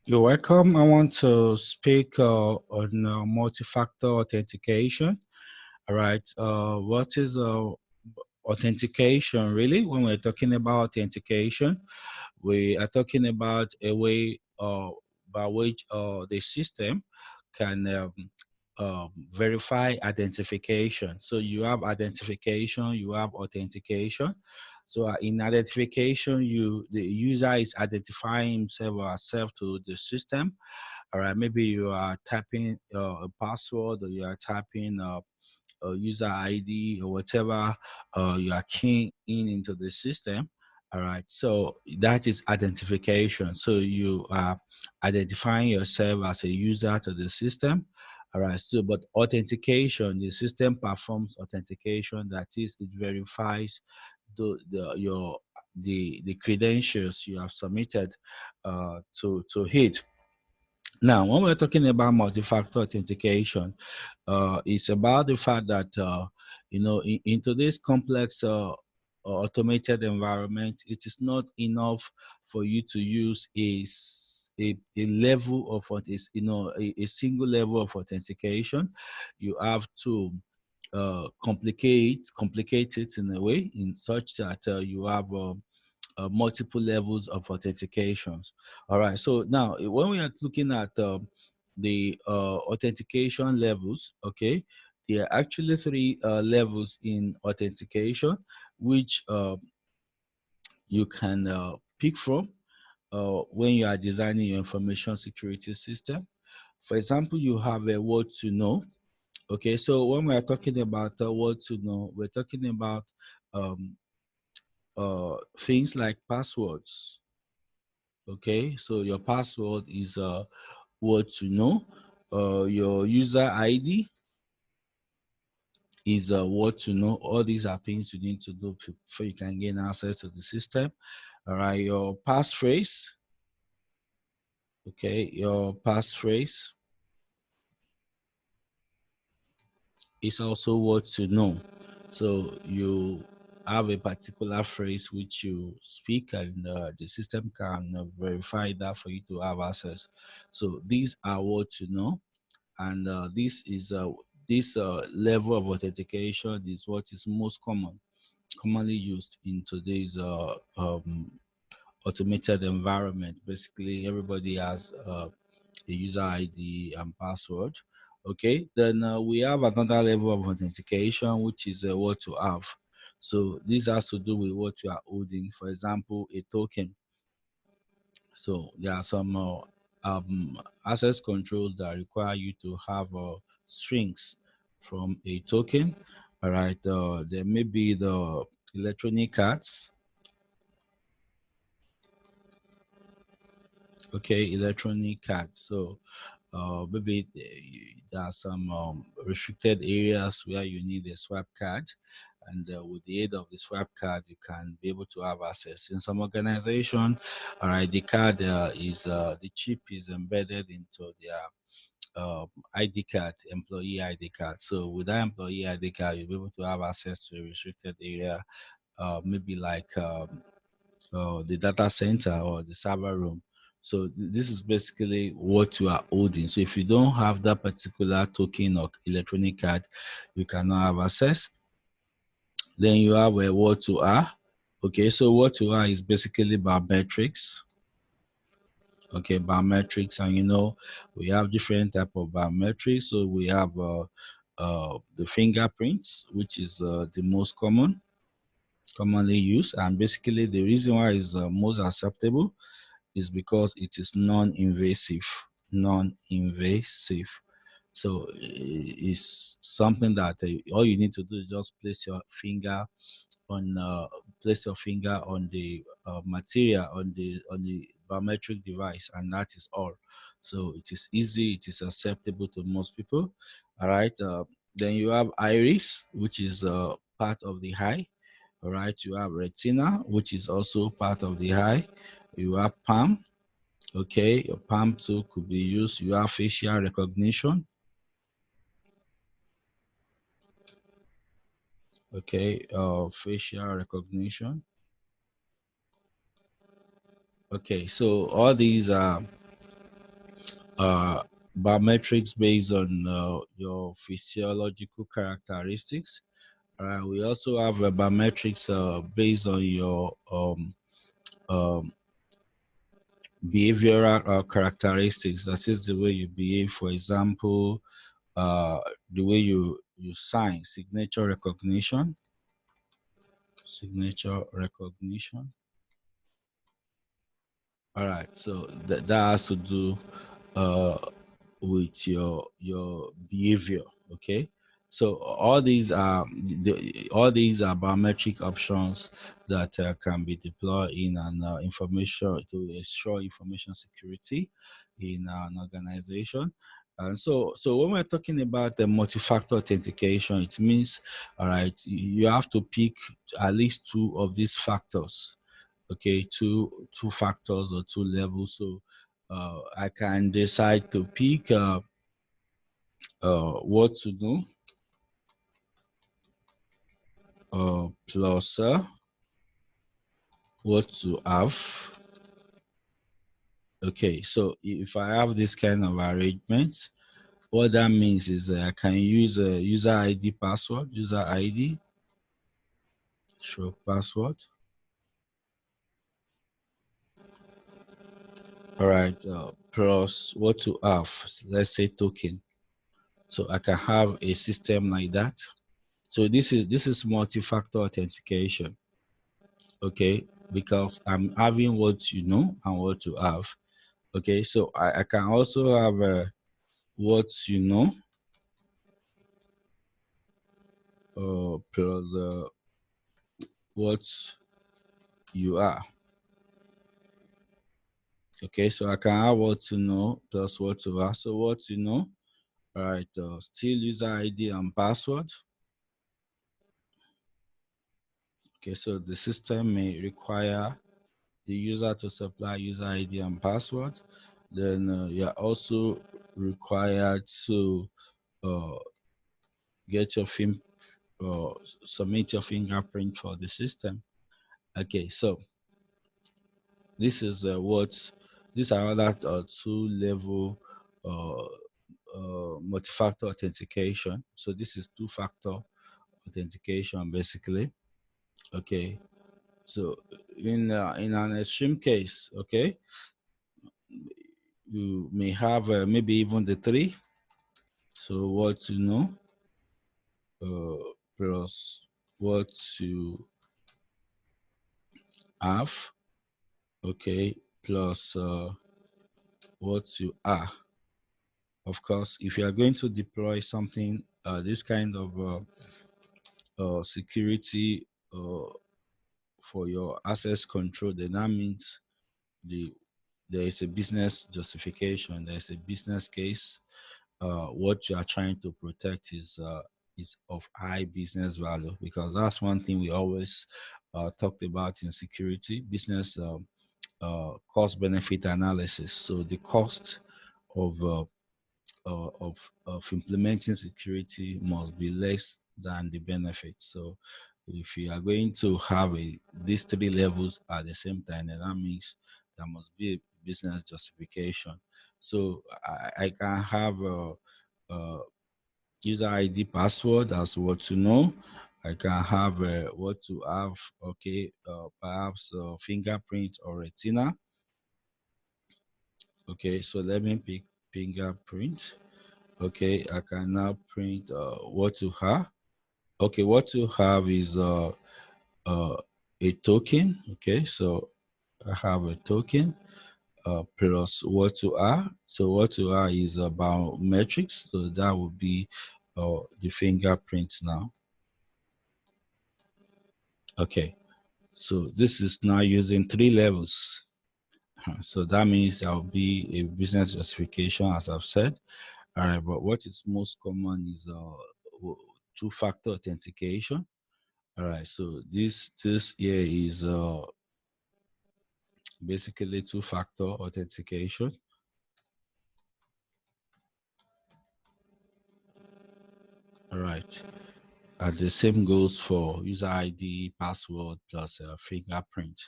You're welcome. I want to speak on multi-factor authentication. All right. What is authentication really? When we're talking about authentication, we are talking about a way by which the system can verify identification. So you have identification, you have authentication. So in identification, the user is identifying himself or herself to the system. All right, maybe you are typing a password, or you are typing a user ID or whatever you are keying in into the system. All right, so that is identification. So you are identifying yourself as a user to the system. All right, so but authentication, the system performs authentication, that is, it verifies the credentials you have submitted to it. Now, when we're talking about multi-factor authentication, it's about the fact that in today's complex automated environment, it is not enough for you to use a level of what is a single level of authentication. You have to complicate it in a way in such that you have multiple levels of authentications. All right. So now, when we are looking at the authentication levels, okay, there are actually three levels in authentication, which you can pick from when you are designing your information security system. For example, you have a word to know. Okay, so when we are talking about word to know, we're talking about um, things like passwords. Okay, so your password is word to know. Your user ID is word to know. All these are things you need to do before you can gain access to the system. All right, your passphrase. Okay, your passphrase is also word to know. So you have a particular phrase which you speak, and the system can verify that for you to have access. So these are word to know, and this level of authentication is what is most commonly used in today's automated environment. Basically, everybody has a user ID and password. Okay, then we have another level of authentication, which is what to have. So this has to do with what you are holding. For example, a token. So there are some access controls that require you to have strings from a token. All right, there may be the electronic cards. Okay, electronic cards. So maybe there are some restricted areas where you need a swipe card, and with the aid of the swipe card, you can be able to have access. In some organization, all right, the card the chip is embedded into their ID card, employee ID card. So with that employee ID card, you'll be able to have access to a restricted area, maybe like the data center or the server room. So this is basically what you are holding. So if you don't have that particular token or electronic card, you cannot have access. Then you have a what to are. Okay, so what to are is basically biometrics. Okay, biometrics, and we have different type of biometrics. So we have the fingerprints, which is the most commonly used, and basically the reason why it's most acceptable is because it is non-invasive. Non-invasive. So it's something that all you need to do is just place your finger on the material on the biometric device, and that is all. So it is easy, it is acceptable to most people. All right. Then you have iris, which is part of the eye. All right. You have retina, which is also part of the eye. You have palm. Okay, your palm tool could be used. You have facial recognition. Okay, facial recognition. Okay, so all these are uh, biometrics based on your physiological characteristics. We also have biometrics based on your behavioral characteristics. That is the way you behave. For example, uh, the way you sign, signature recognition. All right, so that has to do uh, with your behavior. Okay, so all these are biometric options that can be deployed in an information to ensure information security in an organization. And so when we're talking about the multi-factor authentication, it means, all right, you have to pick at least two of these factors. Okay, two factors or two levels. So I can decide to pick what to do plus what to have. Okay, so if I have this kind of arrangement, what that means is I can use a user ID password, user ID, show password. All right, plus what to have, let's say token. So I can have a system like that. So this is multi-factor authentication. Okay, because I'm having what you know and what you have. Okay, so I can also have what you know plus what you are. Okay, so I can have what you know plus what you are. So what you know, all right, still user ID and password. Okay, so the system may require the user to supply user ID and password. Then you're also required to uh, get your film or submit your fingerprint for the system. Okay, so this is what these are other two-level uh, multi-factor authentication. So this is two-factor authentication basically. Okay, so in an extreme case, okay, you may have maybe even the three. So what you know plus what you have, okay, plus what you are. Of course, if you are going to deploy something, this kind of security for your access control, then that means the there is a business justification, there is a business case. What you are trying to protect is of high business value, because that's one thing we always talked about in security business. Cost benefit analysis. So the cost of of implementing security must be less than the benefit. So if you are going to have these three levels at the same time, then that means there must be a business justification. So I can have a user ID password as what to know. I can have what to have, okay, perhaps fingerprint or retina. Okay, so let me pick fingerprint. Okay, I can now print what you have. Okay, what you have is uh, a token. Okay, so I have a token plus what you are. So what you are is about metrics. So that would be the fingerprint now. Okay, so this is now using three levels. So that means there will be a business justification, as I've said. All right, but what is most common is two-factor authentication. All right, so this here is basically two-factor authentication. All right, and the same goes for user ID, password plus fingerprint.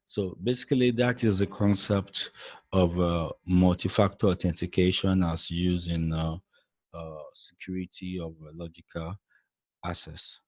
So basically, that is the concept of multi-factor authentication as used in security of logical access.